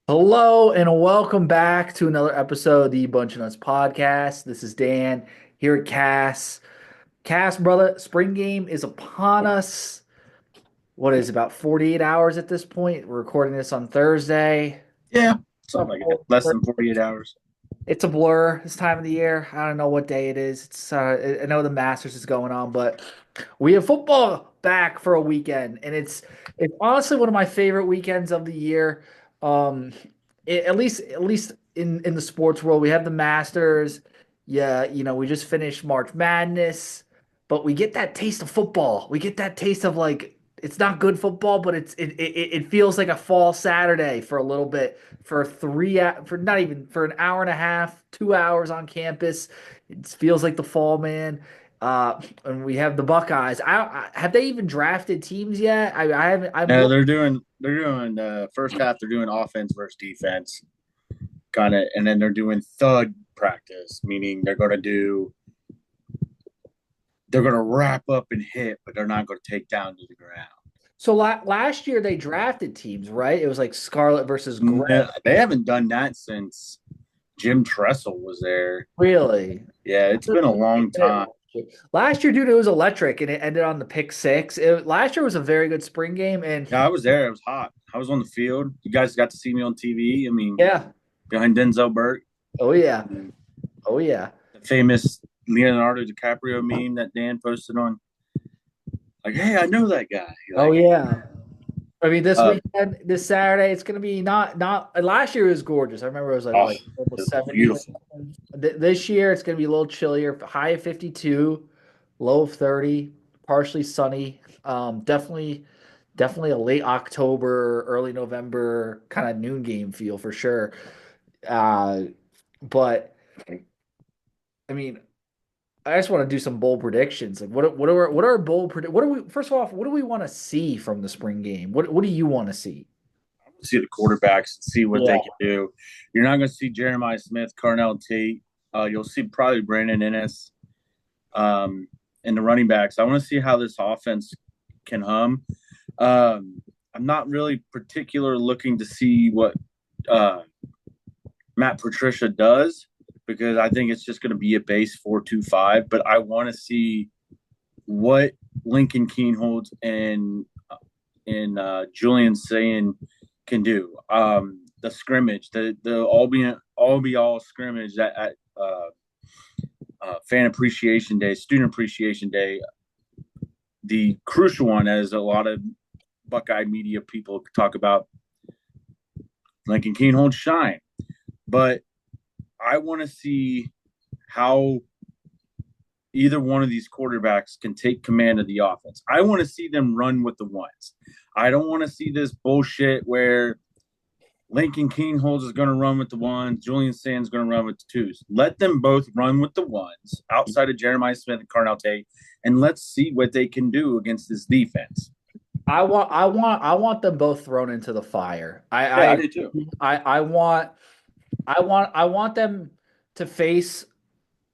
Hello and welcome back to another episode of the Bunch of Nuts podcast. This is Dan here at Cass. Cass, brother, spring game is upon us. What is it, about 48 hours at this point? We're recording this on Thursday. Yeah, something like that. Less than 48 hours. It's a blur this time of the year. I don't know what day it is. I know the Masters is going on, but we have football back for a weekend, and it's honestly one of my favorite weekends of the year. Um, at least in the sports world, we have the Masters. Yeah, we just finished March Madness, but we get that taste of football. We get that taste of like it's not good football, but it feels like a fall Saturday for a little bit for for not even for an hour and a half, 2 hours on campus. It feels like the fall, man. And we have the Buckeyes. Have they even drafted teams yet? I haven't. I'm No, look. they're doing first half. They're doing offense versus defense, kind of, and then they're doing thud practice, meaning they're gonna wrap up and hit, but they're not gonna take down to the ground. So last year they drafted teams, right? It was like Scarlet versus Gray. No, they haven't done that since Jim Tressel was there. Really? Yeah, it's been a long time. Last year, dude, it was electric, and it ended on the pick six. Last year was a very good spring game, and Yeah, I was there. It was hot. I was on the field. You guys got to see me on TV. I mean, yeah, behind Denzel Burke, oh yeah, oh yeah. the famous Leonardo DiCaprio meme that Dan posted on. Like, hey, I know that guy. Oh Like, yeah. I mean, this uh, weekend, this Saturday, it's gonna be not. Last year it was gorgeous. I remember it was like oh, like almost it's 70. beautiful. This year it's gonna be a little chillier, high of 52, low of 30, partially sunny. Definitely a late October, early November kind of noon game feel for sure. Uh, but I mean, I just want to do some bold predictions. Like, what are bold what do we first of all, what do we want to see from the spring game? What do you want to see? See the quarterbacks and see what Yeah. they can do. You're not going to see Jeremiah Smith, Carnell Tate. You'll see probably Brandon Ennis and the running backs. I want to see how this offense can hum. I'm not really particular looking to see what uh, Matt Patricia does because I think it's just going to be a base 4-2-5. But I want to see what Lincoln Kienholz and Julian Sayin can do. The scrimmage, the all be all scrimmage at fan appreciation day, student appreciation day, the crucial one, as a lot of Buckeye media people talk about, Lincoln Kienholz shine. But I want to see how either one of these quarterbacks can take command of the offense. I want to see them run with the ones. I don't want to see this bullshit where Lincoln Kienholz is going to run with the ones, Julian Sand's going to run with the twos. Let them both run with the ones outside of Jeremiah Smith and Carnell Tate, and let's see what they can do against this defense. I want them both thrown into the fire. Yeah, I I do too. I want them to face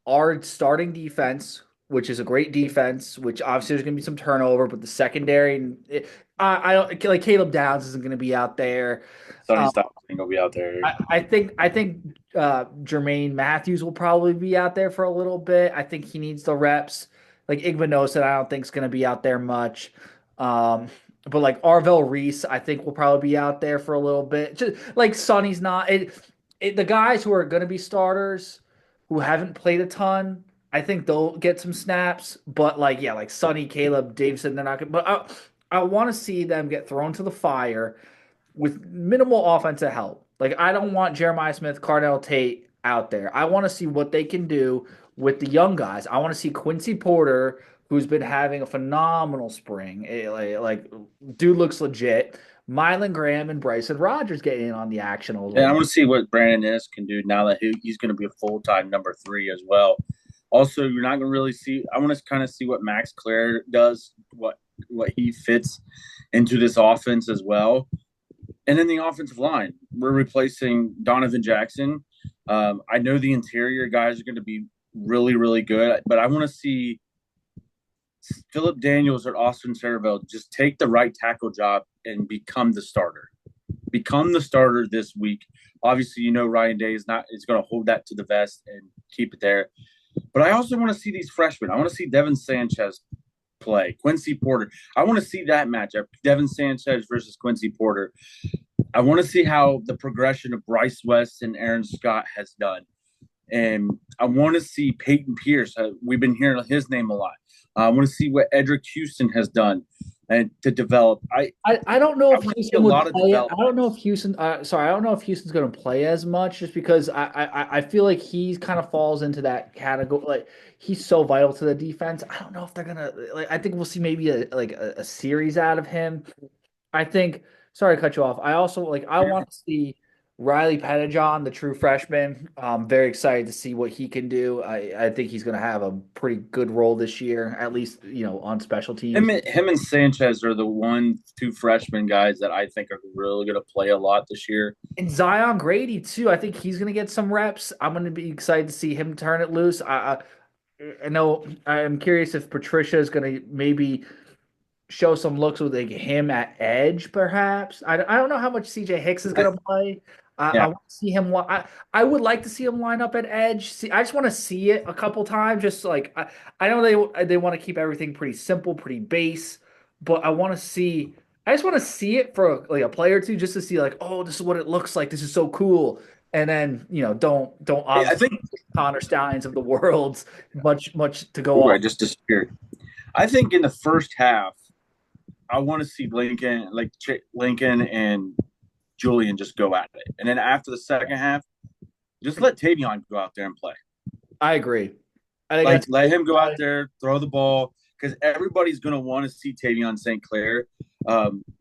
our starting defense, which is a great defense, which obviously there's going to be some turnover, but the secondary, I don't like Caleb Downs isn't going to be out there. Sonny Um, Stock's going to be out there. I think Jermaine Matthews will probably be out there for a little bit. I think he needs the reps. Like Igvanosa, I don't think is going to be out there much. But like Arvell Reese, I think will probably be out there for a little bit. Just like Sonny's not. The guys who are going to be starters who haven't played a ton, I think they'll get some snaps. But like yeah, like Sonny, Caleb, Davidson, they're not going. But I want to see them get thrown to the fire with minimal offensive help. Like I don't want Jeremiah Smith, Cardell Tate out there. I want to see what they can do with the young guys. I want to see Quincy Porter, who's been having a phenomenal spring. Like dude looks legit. Mylan Graham and Bryson Rogers getting in on the action a And little I bit. want to see what Brandon Ennis can do now that he's going to be a full time number three as well. Also, you're not going to really see. I want to kind of see what Max Clare does, what he fits into this offense as well. And then the offensive line, we're replacing Donovan Jackson. I know the interior guys are going to be really, really good, but I want to see Philip Daniels or Austin Cerebell just take the right tackle job and become the starter. become the starter this week. Obviously, Ryan Day is going to hold that to the vest and keep it there. But I also want to see these freshmen. I want to see Devin Sanchez play, Quincy Porter. I want to see that matchup, Devin Sanchez versus Quincy Porter. I want to see how the progression of Bryce West and Aaron Scott has done. And I want to see Peyton Pierce. We've been hearing his name a lot. I want to see what Edric Houston has done and to develop. I don't know I if want to see a Houston would lot of play. I don't development. know if Houston. Sorry, I don't know if Houston's going to play as much, just because I feel like he kind of falls into that category. Like, he's so vital to the defense. I don't know if they're gonna. Like, I think we'll see maybe a series out of him. I think. Sorry to cut you off. I also like. I want to see Riley Pettijohn, the true freshman. I'm very excited to see what he can do. I think he's going to have a pretty good role this year, at least on special teams. Him and Sanchez are the two freshman guys that I think are really going to play a lot this year. And Zion Grady too. I think he's going to get some reps. I'm going to be excited to see him turn it loose. I know I'm curious if Patricia is going to maybe show some looks with like him at edge, perhaps. I don't know how much CJ Hicks is going to play. I Yeah, want to see him. I would like to see him line up at edge. See, I just want to see it a couple times. Just like I know they want to keep everything pretty simple, pretty base, but I want to see. I just want to see it for like a play or two, just to see like, oh, this is what it looks like. This is so cool. And then don't I obviously think. Connor Steins of the world much to go Oh, I off. just disappeared. I think in the first half, I want to see Lincoln and Julian just go at it, and then after the second half, just let Tavion go out there and play. I agree. I think Like that's let him go out there, throw the ball, because everybody's gonna want to see Tavion St. Clair.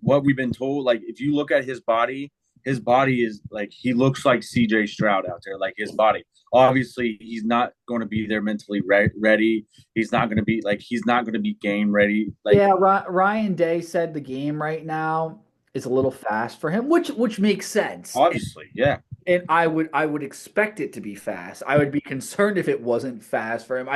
What we've been told, like if you look at his body is like he looks like C.J. Stroud out there, like his body. Obviously, he's not going to be there mentally ready. He's not going to be game ready. Like Yeah, Ryan Day said the game right now is a little fast for him, which makes sense. obviously, yeah. And I would expect it to be fast. I would be concerned if it wasn't fast for him.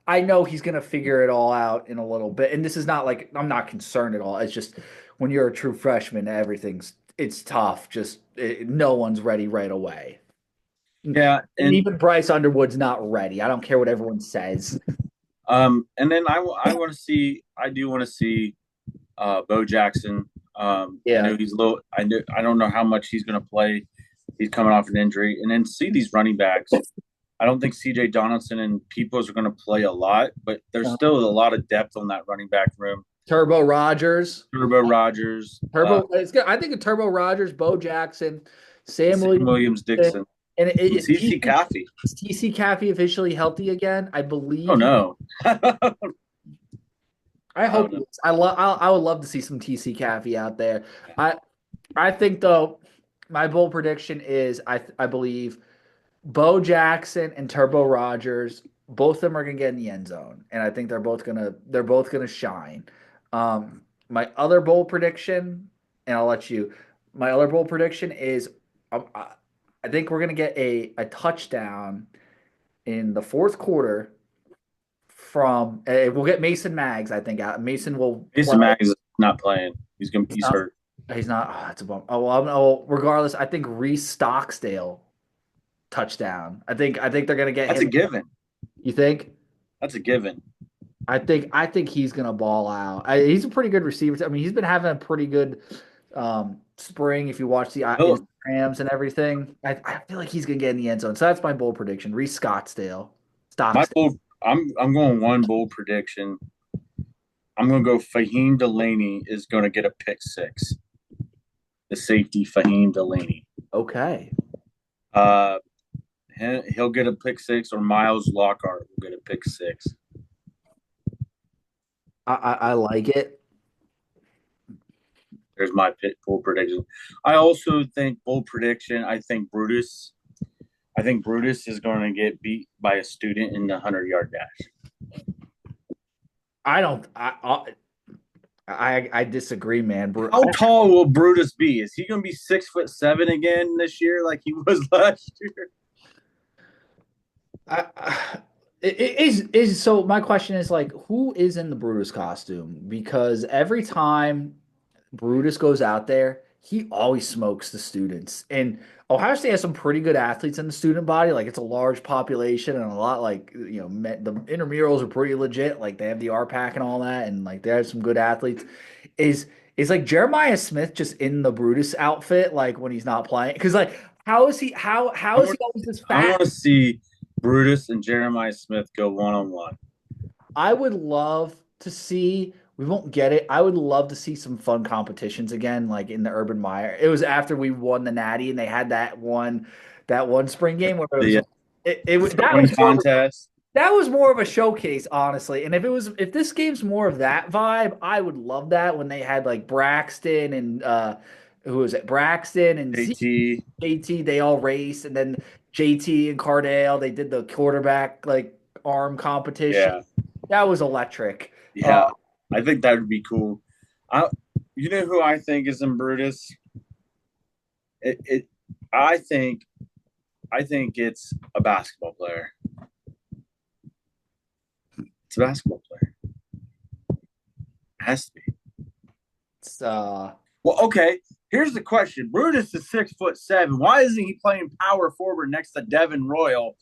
I know he's gonna figure it all out in a little bit. And this is not like I'm not concerned at all. It's just when you're a true freshman, it's tough. No one's ready right away. And Yeah, and even Bryce Underwood's not ready. I don't care what everyone says. and then I do want to see Bo Jackson. I Yeah. know he's a little. I don't know how much he's going to play. He's coming off an injury, and then see these running backs. I don't think C.J. Donaldson and Peoples are going to play a lot, but there's still a lot of depth on that running back room. Turbo Rogers. Turbo Rogers, It's good. I think of Turbo Rogers, Bo Jackson, Sam Sam Williams, Williams Dixon, and and CC Caffey. is TC Caffey officially healthy again? I Oh believe. no, I oh hope he no. is. I would love to see some TC Caffey out there. I I think though my bold prediction is I believe Bo Jackson and Turbo Rogers, both of them are gonna get in the end zone, and I think they're both gonna shine. My other bold prediction, and I'll let you. My other bold prediction is, I think we're gonna get a touchdown in the fourth quarter from. We'll get Mason Maggs. I think Mason will play. Mason Mags is not playing. He's Uh, hurt. he's not. Oh, that's a bum. Oh, well, regardless, I think Reese Stocksdale touchdown. I think they're gonna get That's a him. given. You think? That's a given. I think he's gonna ball out. He's a pretty good receiver. I mean, he's been having a pretty good spring. If you watch the He'll, Instagrams and everything, I feel like he's gonna get in the end zone. So that's my bold prediction. Reese my Stocksdale. bold. I'm going one bold prediction. I'm going to go Fahim Delaney is going to get a pick six. The safety Fahim Delaney. Okay. Uh, he'll get a pick six, or Miles Lockhart will get a pick six. I like it. There's my bold prediction. I also think bold prediction. I think Brutus is going to get beat by a student in the 100-yard dash. I don't. I disagree, man. How tall will Brutus be? Is he going to be 6'7" again this year, like he was last year? It is so. My question is like, who is in the Brutus costume? Because every time Brutus goes out there, he always smokes the students. And Ohio State has some pretty good athletes in the student body. Like it's a large population and a lot like the intramurals are pretty legit. Like they have the RPAC and all that, and like they have some good athletes. Is is like Jeremiah Smith just in the Brutus outfit like when he's not playing? Because like how I is he want always this I fat? want to see Brutus and Jeremiah Smith go one on one. I would love to see. We won't get it. I would love to see some fun competitions again, like in the Urban Meyer. It was after we won the Natty, and they had that one spring game where it was The that throwing was more of a, contest. that was more of a showcase, honestly. And if this game's more of that vibe, I would love that when they had like Braxton and who was it? Braxton and JT. JT, they all raced, and then JT and Cardale, they did the quarterback like arm competition. Yeah, That was electric. yeah. I think that would be cool. I, you know who I think is in Brutus? It I think it's a basketball player. It's a basketball player. It has to be. It's Well, okay. Here's the question: Brutus is 6'7". Why isn't he playing power forward next to Devin Royal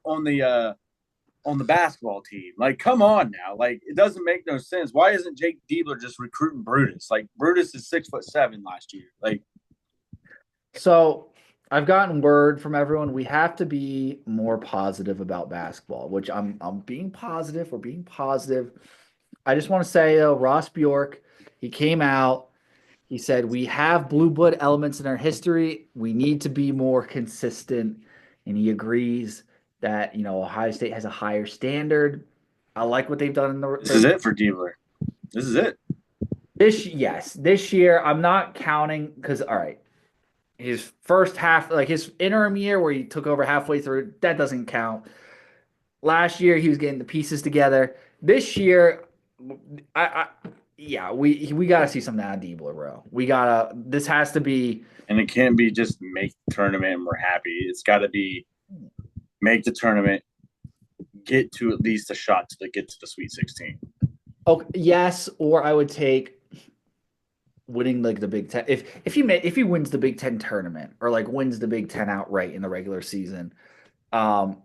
on the basketball team? Like, come on now. Like, it doesn't make no sense. Why isn't Jake Diebler just recruiting Brutus? Like, Brutus is 6'7" last year. Like, so I've gotten word from everyone we have to be more positive about basketball, which I'm being positive. We're being positive. I just want to say though, Ross Bjork, he came out. He said, we have blue blood elements in our history. We need to be more consistent. And he agrees that, Ohio State has a higher standard. I like what they've done in this is it for Diebler. This is it. this year. I'm not counting because, all right, his first half, like his interim year where he took over halfway through, that doesn't count. Last year, he was getting the pieces together. This year, I yeah, we got to see something out of Diebler, bro. This has to be. And it can't be just make the tournament and we're happy. It's got to be make the tournament, get to at least a shot to get to the Sweet 16. Oh, yes, or I would take winning like the Big Ten. If he wins the Big Ten tournament or like wins the Big Ten outright in the regular season, um,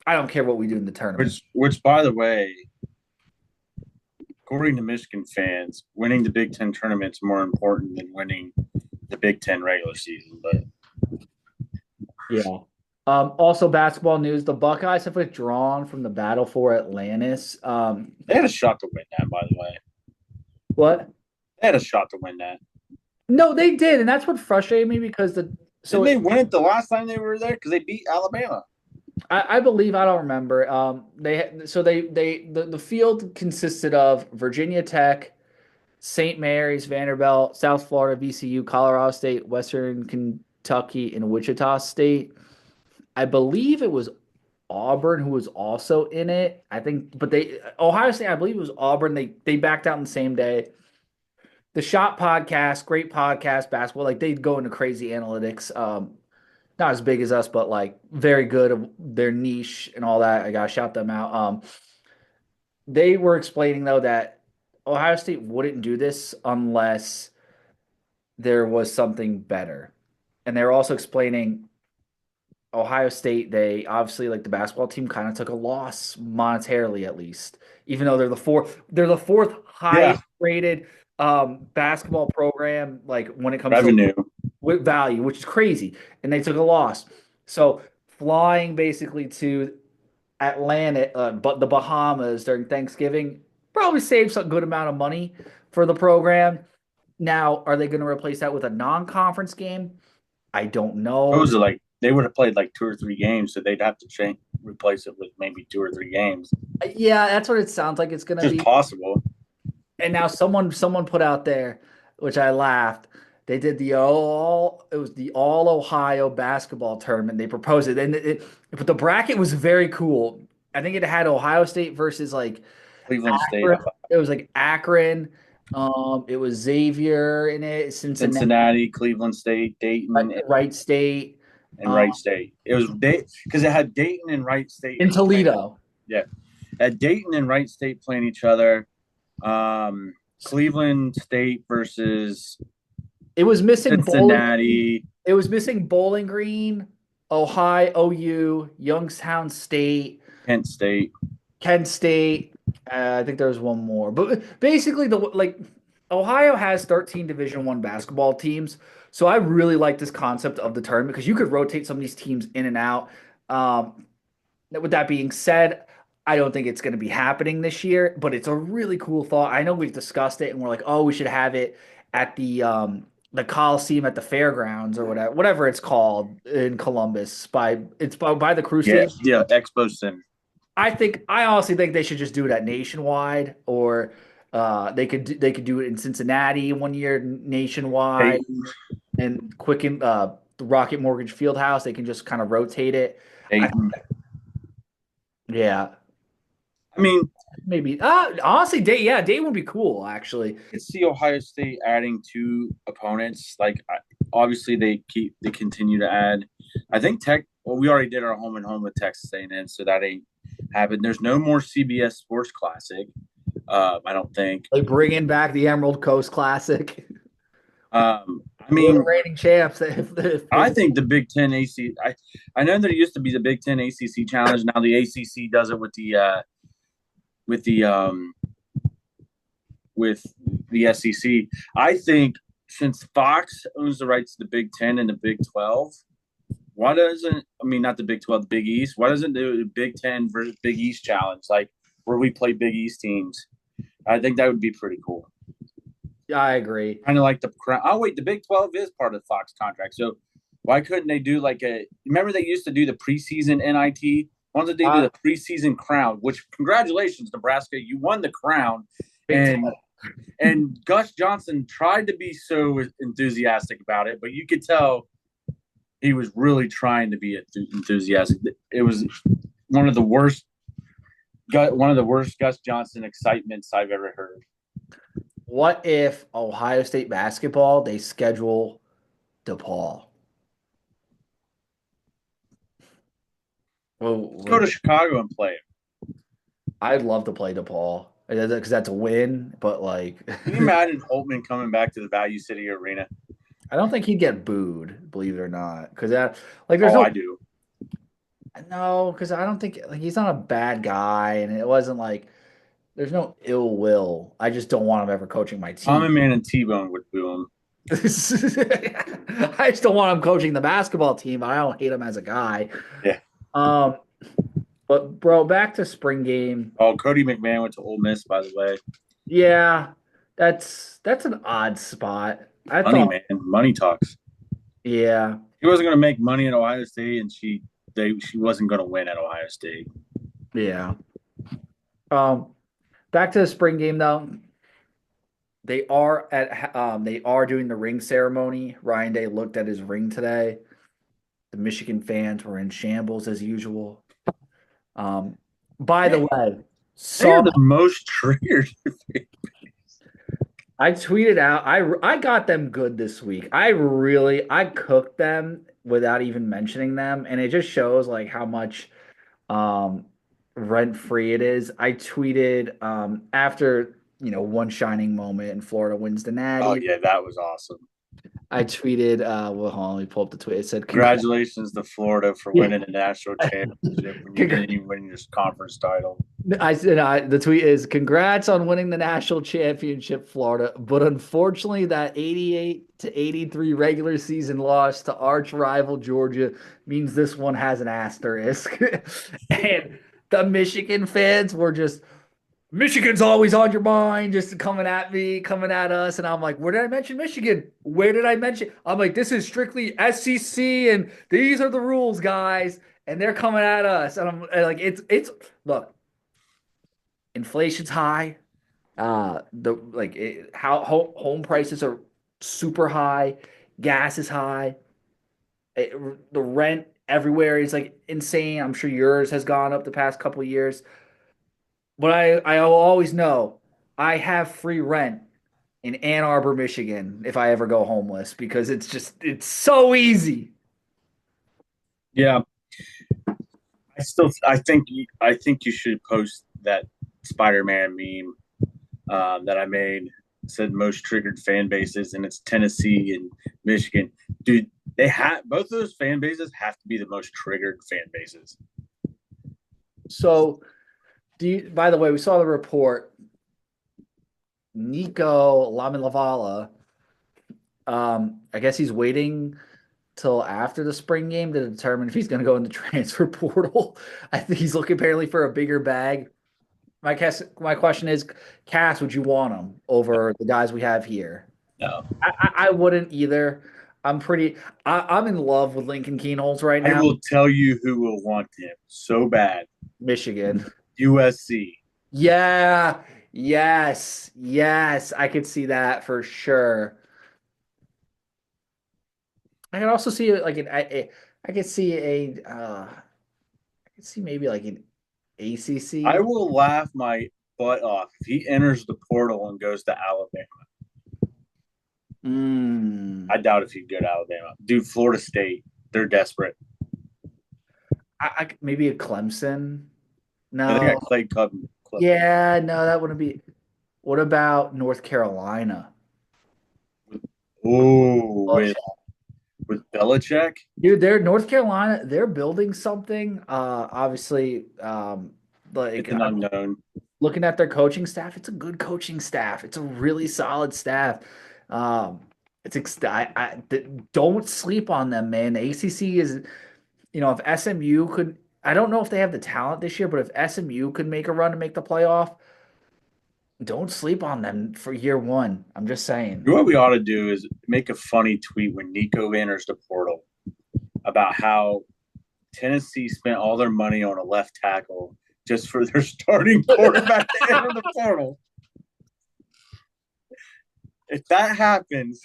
I don't care what we do in the tournament. Which by the way, according to Michigan fans, winning the Big Ten tournament is more important than winning the Big Ten regular season. But Yeah. Also, basketball news: the Buckeyes have withdrawn from the battle for Atlantis. they had a shot to win that, by the way. What? They had a shot to win that. No, they did, and that's what frustrated me because Didn't they win it the last time they were there? Because they beat Alabama. I believe I don't remember. The field consisted of Virginia Tech, St. Mary's, Vanderbilt, South Florida, VCU, Colorado State, Western Kentucky, and Wichita State. I believe it was Auburn who was also in it. I think, but Ohio State. I believe it was Auburn. They backed out on the same day. The Shot podcast, great podcast, basketball. Like they go into crazy analytics. Not as big as us, but like very good of their niche and all that. I gotta shout them out. They were explaining though that Ohio State wouldn't do this unless there was something better. And they were also explaining Ohio State, they obviously like the basketball team kind of took a loss monetarily at least, even though they're the fourth Yeah, highest rated basketball program like when it comes to revenue. with value, which is crazy. And they took a loss. So flying basically to Atlanta, but the Bahamas during Thanksgiving probably saved some good amount of money for the program. Now, are they going to replace that with a non-conference game? I don't know. Those are like they would have played like 2 or 3 games, so they'd have to replace it with maybe 2 or 3 games. Yeah, that's what it sounds like it's going to Just be. possible. And now someone put out there, which I laughed. They did it was the all Ohio basketball tournament. They proposed it, and but the bracket was very cool. I think it had Ohio State versus like Cleveland State, Akron. It was like Akron. It was Xavier in it, Cincinnati, Cincinnati, Cleveland State, Dayton, Wright State, and Wright State. It was because it had Dayton and Wright State in playing. Toledo. Yeah, at Dayton and Wright State playing each other. Cleveland State versus It was missing Bowling Green. Cincinnati, It was missing Bowling Green, Ohio, OU, Youngstown State, Kent State. Kent State. I think there was one more, but basically the like Ohio has 13 Division One basketball teams, so I really like this concept of the tournament because you could rotate some of these teams in and out. Um, with that being said, I don't think it's going to be happening this year, but it's a really cool thought. I know we've discussed it and we're like, oh, we should have it at the Coliseum at the fairgrounds or whatever it's called in Columbus by the Crew Yeah, Stadium. yeah, Expo Center. I honestly think they should just do it at Nationwide or they could do it in Cincinnati one year nationwide Dayton, and Quicken the Rocket Mortgage Fieldhouse. They can just kind of rotate it. I Dayton. Yeah, I mean, maybe. Honestly, day would be cool. Actually, I could see Ohio State adding two opponents. Like, obviously, they continue to add. I think Tech. Well, we already did our home and home with Texas A&M, so that ain't happened. There's no more CBS Sports Classic. I don't think. like bringing back the Emerald Coast Classic. I We're the mean, reigning champs. I think the Big Ten AC. I know that it used to be the Big Ten ACC Challenge. Now the ACC does it with the with the SEC. I think since Fox owns the rights to the Big Ten and the Big 12, why doesn't I mean not the Big 12, the Big East? Why doesn't the Big 10 versus Big East challenge like where we play Big East teams? I think that would be pretty cool. Yeah, I agree. Kind of like the crown. Oh wait, the Big 12 is part of the Fox contract, so why couldn't they do like a? Remember they used to do the preseason NIT. Why don't they do Uh, the preseason crown? Which congratulations, Nebraska, you won the crown. Big Ten. And Gus Johnson tried to be so enthusiastic about it, but you could tell he was really trying to be enthusiastic. It was one of the worst Gus Johnson excitements I've ever heard. What if Ohio State basketball they schedule DePaul? Well, Let's go to Chicago and play it. I'd love to play DePaul because that's a win. But like, Can you imagine Holtman coming back to the Value City Arena? I don't think he'd get booed, believe it or not. Because that like, there's Oh, no I do. no, because I don't think like he's not a bad guy, and it wasn't like there's no ill will. I just don't want him ever coaching my team. Common Man and T-Bone would boo him. I just don't want him coaching the basketball team. I don't hate him as a guy. Yeah. Um, but bro, back to spring game. Oh, Cody McMahon went to Ole Miss, by the way. Yeah, that's an odd spot. I Money, thought, man. Money talks. yeah, He wasn't going to make money at Ohio State, and she wasn't going to win at Ohio State. yeah. Um, back to the spring game though. They are doing the ring ceremony. Ryan Day looked at his ring today. The Michigan fans were in shambles as usual. Um, by the way, They are saw the most triggered. I tweeted out I got them good this week. I cooked them without even mentioning them, and it just shows like how much um rent free it is. I tweeted after one shining moment and Florida wins the Oh Natty. yeah, that was awesome. I tweeted well hold on, let me pull up the tweet. It said Congratulations to Florida for Yeah. winning the national championship when you didn't even win your conference title. I said the tweet is congrats on winning the national championship, Florida. But unfortunately, that 88-83 regular season loss to arch rival Georgia means this one has an asterisk. And the Michigan fans were just Michigan's always on your mind, just coming at me, coming at us. And I'm like, where did I mention Michigan? Where did I mention? I'm like, this is strictly SEC, and these are the rules, guys. And they're coming at us. And I'm like, it's look, inflation's high. The like how home prices are super high, gas is high. The rent everywhere is like insane. I'm sure yours has gone up the past couple of years. But I will always know I have free rent in Ann Arbor, Michigan if I ever go homeless because it's so easy. Yeah, I think you should post that Spider-Man meme that I made. said most triggered fan bases, and it's Tennessee and Michigan. Dude, they have both of those fan bases have to be the most triggered fan bases. So, by the way, we saw the report. Nico Lamin I guess he's waiting till after the spring game to determine if he's going to go in the transfer portal. I think he's looking apparently for a bigger bag. My question is, Cass, would you want him over the guys we have here? No, I wouldn't either. I'm in love with Lincoln Kienholz right I now. will tell you who will want him so bad. Michigan. USC. Yeah. Yes. Yes. I could see that for sure. I could also see like I could see I could see maybe like an I ACC. will laugh my butt off if he enters the portal and goes to Alabama. Mm. I doubt if he'd go to Alabama. Dude, Florida State, they're desperate. Maybe a Clemson. And they got No. Clay Cubman. Yeah, no, that wouldn't be. What about North Carolina? Ooh, Oh, with Belichick. dude, they're North Carolina. They're building something. Obviously, It's like an unknown. looking at their coaching staff, it's a good coaching staff. It's a really solid staff. Um, don't sleep on them, man. The ACC is, if SMU could, I don't know if they have the talent this year, but if SMU could make a run to make the playoff, don't sleep on them for year one. I'm just saying. What we ought to do is make a funny tweet when Nico enters the portal about how Tennessee spent all their money on a left tackle just for their starting quarterback to enter the portal. If that happens,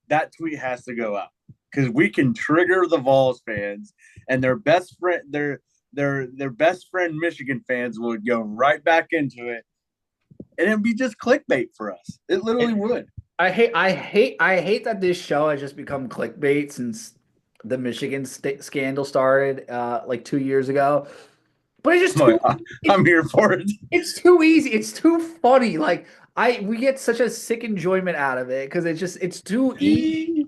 that tweet has to go out because we can trigger the Vols fans and their best friend, their best friend Michigan fans would go right back into it, and it'd be just clickbait for us. It literally would. I hate that this show has just become clickbait since the Michigan scandal started like 2 years ago. But it's just too I'm here for it. it's too easy. It's too funny. Like we get such a sick enjoyment out of it because it's too easy.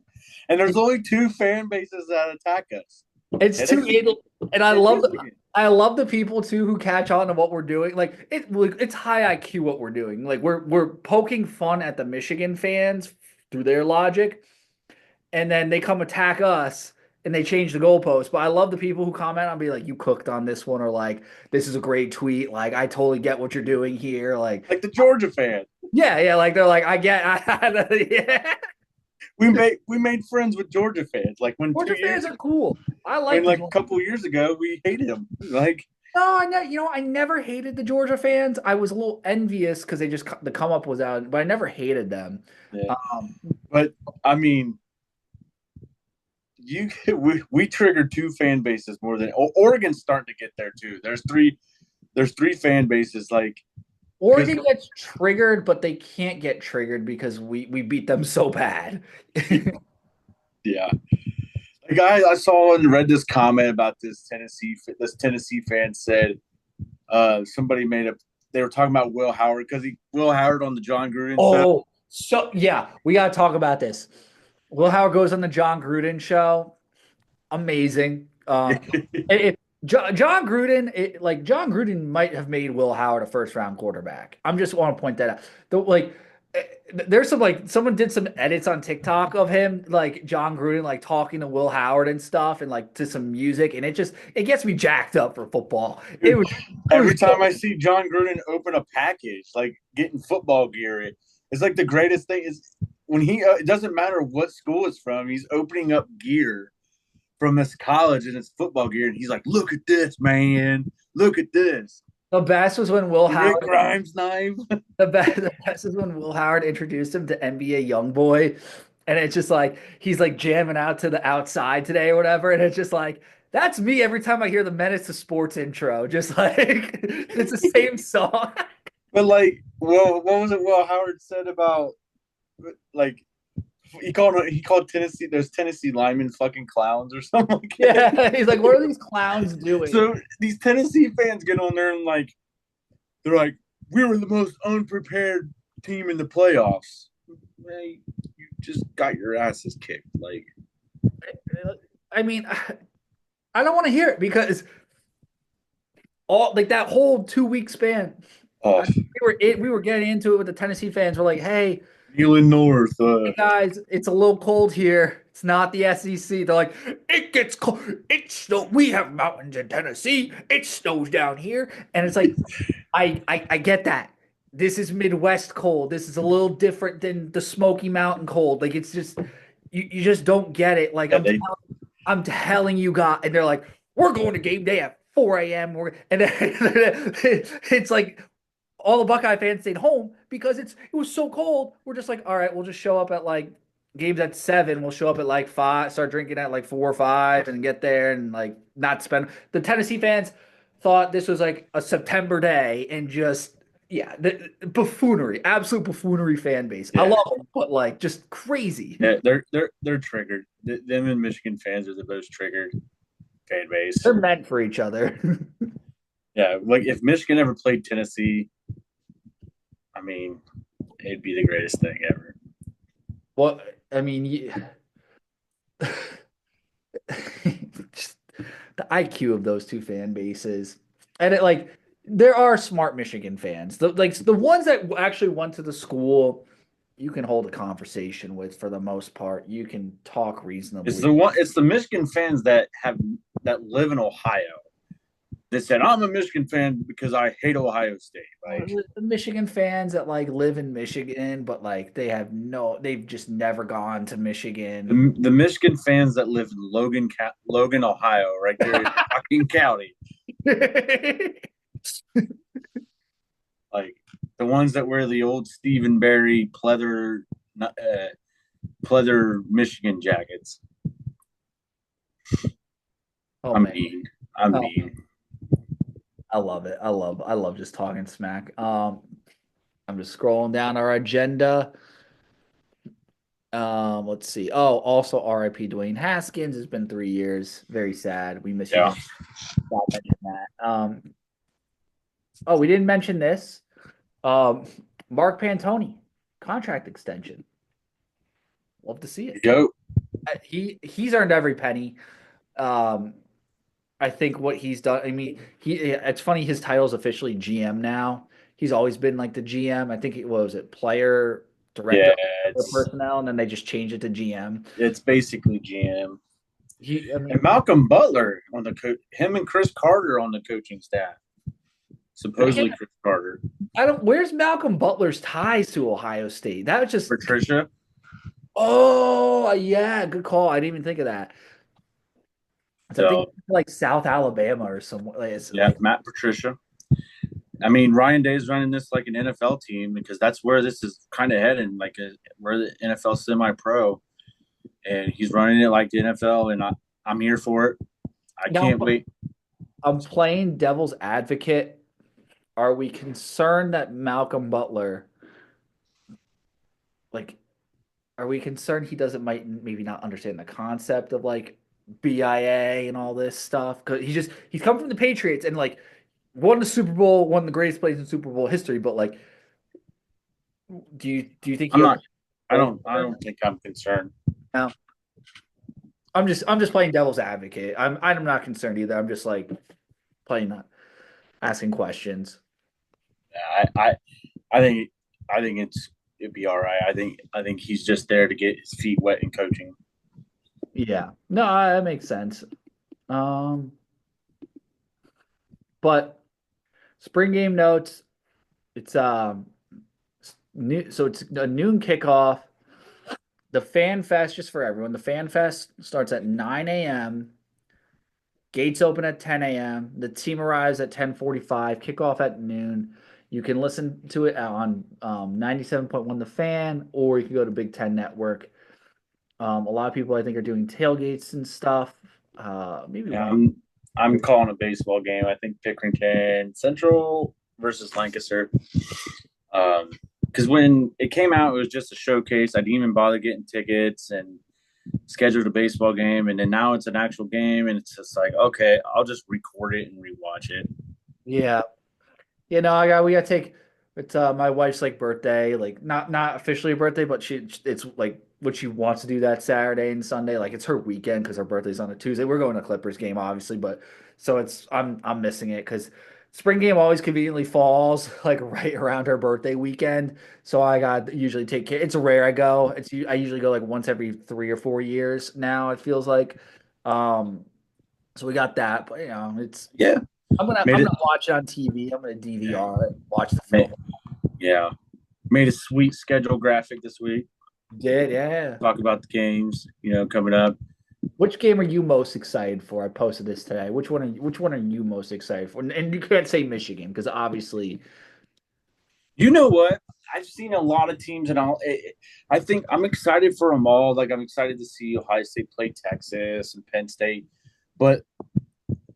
And there's only two fan bases that attack us. It's too easy. And I And love Michigan. I love the people too who catch on to what we're doing. It's high IQ what we're doing. Like we're poking fun at the Michigan fans through their logic, and then they come attack us and they change the goalpost. But I love the people who comment on be like, you cooked on this one, or like, this is a great tweet. Like, I totally get what you're doing here. Like Like the Georgia fan. yeah, yeah. Like they're like, I get, yeah. We made friends with Georgia fans. Like when Georgia 2 years, fans are cool. I when like like a couple years ago, we hated them. Like No, I never hated the Georgia fans. I was a little envious because the come up was out, but I never hated them. yeah. Um, But I mean, we triggered two fan bases more than Oregon's starting to get there too. There's three fan bases like Oregon gets triggered, but they can't get triggered because we beat them so bad. yeah. Like I saw and read this comment about this Tennessee fan said somebody made they were talking about Will Howard because Will Howard on the John Gruden show. Oh, so yeah, we got to talk about this. Will Howard goes on the John Gruden show. Amazing. John Gruden might have made Will Howard a first round quarterback. I'm just want to point that out. There's some someone did some edits on TikTok of him like John Gruden like talking to Will Howard and stuff and like to some music and it gets me jacked up for football. Every time I see John Gruden open a package like getting football gear, it's like the greatest thing is when it doesn't matter what school it's from, he's opening up gear from this college and it's football gear, and he's like, "Look at this, man! Look at this." The best was when Will Howard Grimes knife. the best is when Will Howard introduced him to NBA YoungBoy, and it's just like he's like jamming out to the outside today or whatever, and it's just like that's me every time I hear the Menace to Sports intro. Just like it's the same song. But like, well, what was it? Will Howard said about like he called Tennessee those Tennessee linemen fucking clowns or something like that. Yeah, he's like, what are these clowns doing? So these Tennessee fans get on there and they're like, we were the most unprepared team in the playoffs. man, you just got your asses kicked. Like, I mean, I don't want to hear it because all like that whole 2 week span, oh, we were getting into it with the Tennessee fans. We're like, Nealon North. hey guys, it's a little cold here. It's not the SEC. They're like, it gets cold. It snow. We have mountains in Tennessee. It snows down here, and it's like, I get that. This is Midwest cold. This is a little different than the Smoky Mountain cold. Like it's just you just don't get it. Like Yeah, they I'm telling you, God, and they're like, we're going to game day at 4 a.m. And then it's like all the Buckeye fans stayed home because it was so cold. We're just like, all right, we'll just show up at like games at 7. We'll show up at like 5, start drinking at like 4 or 5, and get there and like not spend. The Tennessee fans thought this was like a September day and just yeah, the buffoonery, absolute buffoonery fan base. I yeah, love them, but like just crazy. yeah, they're triggered. Them and Michigan fans are the most triggered fan base. They're meant for each other. Yeah, like if Michigan ever played Tennessee, I mean, it'd be the greatest thing ever. Well, I mean, just the IQ of those two fan bases, and it like there are smart Michigan fans. The ones that actually went to the school, you can hold a conversation with for the most part. You can talk reasonably. It's the Michigan fans that live in Ohio that said I'm a Michigan fan because I hate Ohio State. Like The Michigan fans that like live in Michigan, but like they've just never gone to Michigan. the Michigan fans that live in Logan, Ohio, right there in Rockland County. Like the ones that wear the old Stephen Barry pleather Michigan jackets. Oh I'm man. mean. I'm Oh, mean. I love it. I love just talking smack. I'm just scrolling down our agenda. Let's see. Oh, also RIP Dwayne Haskins. It's been 3 years. Very sad. We miss you, Yeah. Dwayne. Not mention that. Oh, we didn't mention this. Um, Mark Pantoni, contract extension. Love to see it. Go. He's earned every penny. Um, I think what he's done. I mean, it's funny. His title's officially GM now. He's always been like the GM. I think it was it player Yeah, director of personnel, and then they just changed it to GM. it's basically GM. I And mean, Malcolm Butler on the him and Chris Carter on the coaching staff. I Supposedly can't. Chris Carter. I don't. Where's Malcolm Butler's ties to Ohio State? That was just. Patricia. Oh yeah, good call. I didn't even think of that. So I think So like South Alabama or somewhere. Like, it's yeah, like Matt Patricia. I mean, Ryan Day's running this like an NFL team because that's where this is kind of heading. We're the NFL semi-pro, and he's running it like the NFL, and I'm here for it. I now can't wait. I'm playing devil's advocate. Are we concerned that Malcolm Butler, like, are we concerned he doesn't might maybe not understand the concept of like BIA and all this stuff? Because he's come from the Patriots and like won the Super Bowl, one of the greatest plays in Super Bowl history. But like, do you think I'm he not. understands? I don't think I'm concerned. No. I'm just playing devil's advocate. I'm not concerned either. I'm just like playing asking questions. I think it'd be all right. I think he's just there to get his feet wet in coaching. Yeah. No, that makes sense. Um, but spring game notes. It's new, so it's a noon kickoff. The Fan Fest, just for everyone. The Fan Fest starts at 9 a.m. Gates open at 10 a.m. The team arrives at 10:45. Kickoff at noon. You can listen to it on 97.1 The Fan, or you can go to Big Ten Network. A lot of people I think are doing tailgates and stuff. Maybe Yeah, one. I'm calling a baseball game. I think Pickerington Central versus Lancaster. Because when it came out, it was just a showcase. I didn't even bother getting tickets and scheduled a baseball game. And then now it's an actual game, and it's just like, okay, I'll just record it and rewatch it. Yeah. You know, we gotta take It's my wife's like birthday, like not officially a birthday, but it's like what she wants to do that Saturday and Sunday. Like it's her weekend because her birthday's on a Tuesday. We're going to Clippers game, obviously, but so it's I'm missing it because spring game always conveniently falls like right around her birthday weekend. So I got usually take care. It's rare I go. I usually go like once every 3 or 4 years now. It feels like, um, so we got that. But it's Yeah, I'm made it. gonna watch it on TV. I'm gonna Yeah, DVR it, watch the ma- film. yeah. Made a sweet schedule graphic this week. Did yeah. Talk about the games, coming up. Which game are you most excited for? I posted this today. Which one are you most excited for? And you can't say Michigan because obviously, You know what? I've seen a lot of teams, and I think I'm excited for them all. Like I'm excited to see Ohio State play Texas and Penn State, but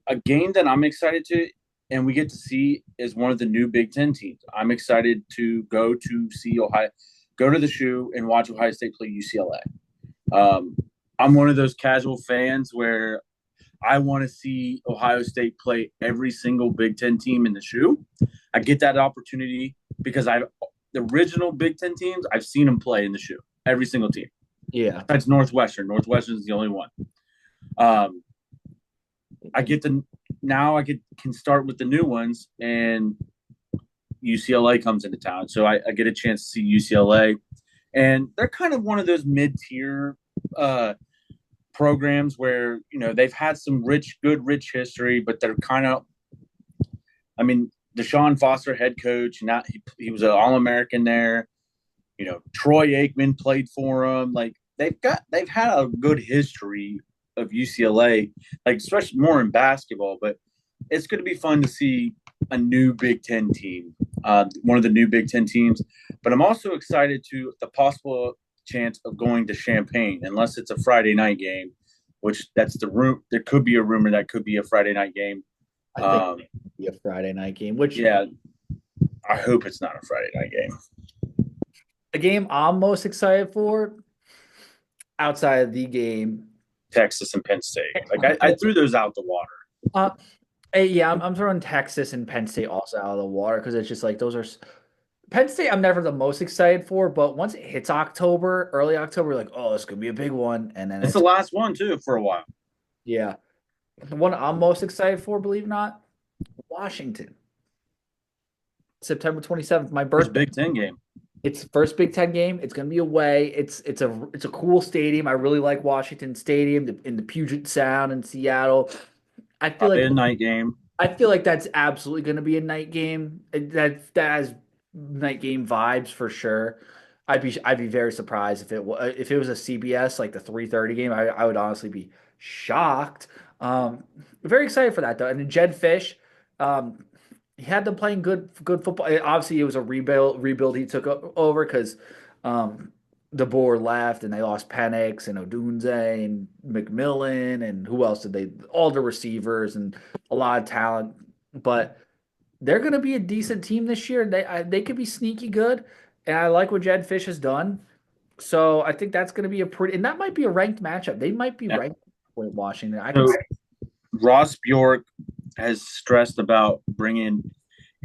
a game that I'm excited to, and we get to see, is one of the new Big Ten teams. I'm excited to go to see go to the shoe and watch Ohio State play UCLA. I'm one of those casual fans where I want to see Ohio State play every single Big Ten team in the shoe. I get that opportunity because the original Big Ten teams, I've seen them play in the shoe, every single team. yeah, Besides Northwestern. Northwestern is the only one. Um, I get to now I can start with the new ones, and UCLA comes into town, so I get a chance to see UCLA, and they're kind of one of those mid-tier uh, programs where they've had some rich history, but they're kind of, I mean, Deshaun Foster, head coach, not he was an All-American there. Troy Aikman played for them. Like they've had a good history of UCLA, like especially more in basketball. But it's going to be fun to see a new Big Ten team, one of the new Big Ten teams. But I'm also excited to the possible chance of going to Champaign, unless it's a Friday night game, which that's the room. There could be a rumor that could be a Friday night game. I think it could be a Friday night game. Which Yeah, I hope it's not a Friday night game. the game I'm most excited for outside of the game. Texas and Penn State. Like I threw those out the water. Uh, yeah, I'm throwing Texas and Penn State also out of the water because it's just like those are Penn State. I'm never the most excited for, but once it hits October, early October, like oh, this could be a big one, and then It's the it's last one too for a while. yeah. The one I'm most excited for, believe it or not, Washington. September 27th, my First birthday. Big Ten game. It's the first Big Ten game. It's going to be away. It's a cool stadium. I really like Washington Stadium in the Puget Sound in Seattle. I feel Probably like a night game. that's absolutely going to be a night game. That has night game vibes for sure. I'd be very surprised if it was a CBS like the 3:30 game. I would honestly be shocked. Very excited for that though. And then Jed Fish, um, he had them playing good football. Obviously, it was a rebuild he took over because um, DeBoer left and they lost Penix and Odunze and McMillan and who else did they? All the receivers and a lot of talent, but they're going to be a decent team this year. They could be sneaky good, and I like what Jed Fish has done. So I think that's going to be and that might be a ranked matchup. They might be Yeah. ranked with Washington. I can So see. Ross Bjork has stressed about bringing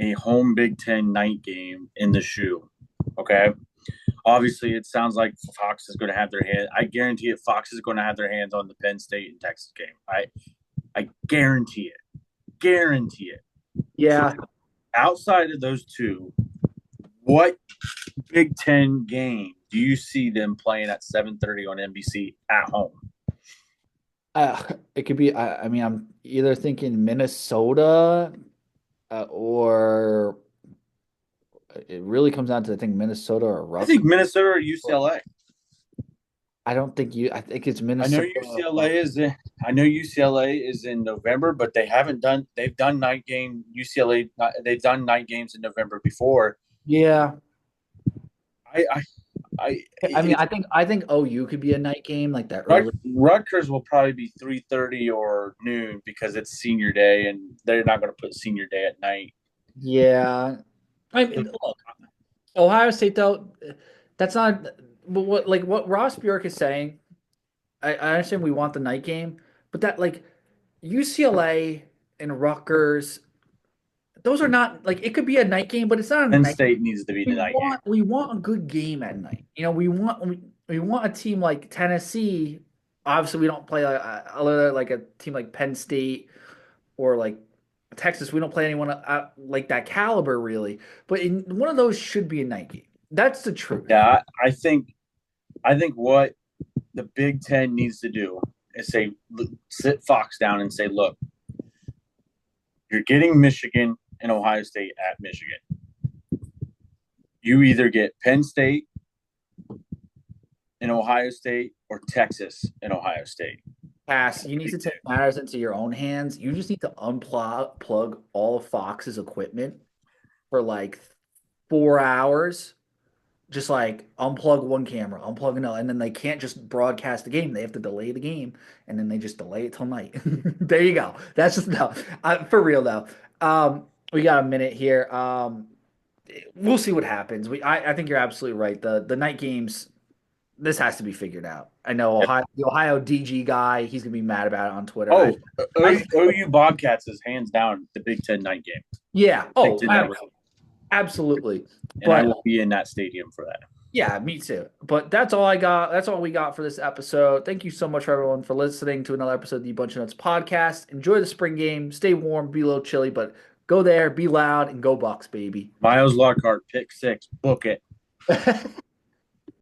a home Big Ten night game in the shoe. Okay. Obviously, it sounds like Fox is going to have their hand. I guarantee it. Fox is going to have their hands on the Penn State and Texas game. I guarantee it. Guarantee it. Yeah, Outside of those two, what Big Ten game do you see them playing at 7:30 on NBC at home? it could be. I mean, I'm either thinking Minnesota or it really comes down to I think Minnesota or I think Rutgers. Minnesota or UCLA. I don't think you. I think it's I know Minnesota. UCLA is in. I know UCLA is in November, but they haven't done. They've done night game. UCLA. They've done night games in November before. Yeah, I. I. I I mean, it, I think OU could be a night game like that early. Rutgers will probably be 3:30 or noon because it's senior day, and they're not going to put senior day at night. Yeah, I mean, look, Ohio State though, that's not. But what Ross Bjork is saying, I understand we want the night game, but that like UCLA and Rutgers, those are not like it could be a night game, but it's not a Penn night. State needs to be the We night game. want we want a good game at night. We want a team like Tennessee. Obviously, we don't play like a team like Penn State or like Texas. We don't play anyone like that caliber really. But one of those should be a night game. That's the truth. Yeah, I think what the Big Ten needs to do is say sit Fox down and say, look, you're getting Michigan and Ohio State at Michigan. You either get Penn State and Ohio State or Texas and Ohio State. Pass. You need to take matters into your own hands. You just need to plug all of Fox's equipment for like 4 hours. Just like unplug one camera, unplug another, and then they can't just broadcast the game. They have to delay the game, and then they just delay it till night. There you go. That's just no, for real though. We got a minute here. We'll see what happens. I think you're absolutely right. The night games, this has to be figured out. I know the Ohio DG guy, he's gonna be mad about it on Twitter. Oh, I OU Bobcats is hands down the Big Ten night game. yeah. Oh, absolutely. And I will be in that stadium for that. Yeah, me too. But that's all I got. That's all we got for this episode. Thank you so much for everyone for listening to another episode of the Bunch of Nuts podcast. Enjoy the spring game. Stay warm, be a little chilly, but go there, be loud, and go Bucks, baby. Miles Lockhart, pick 6. Book it.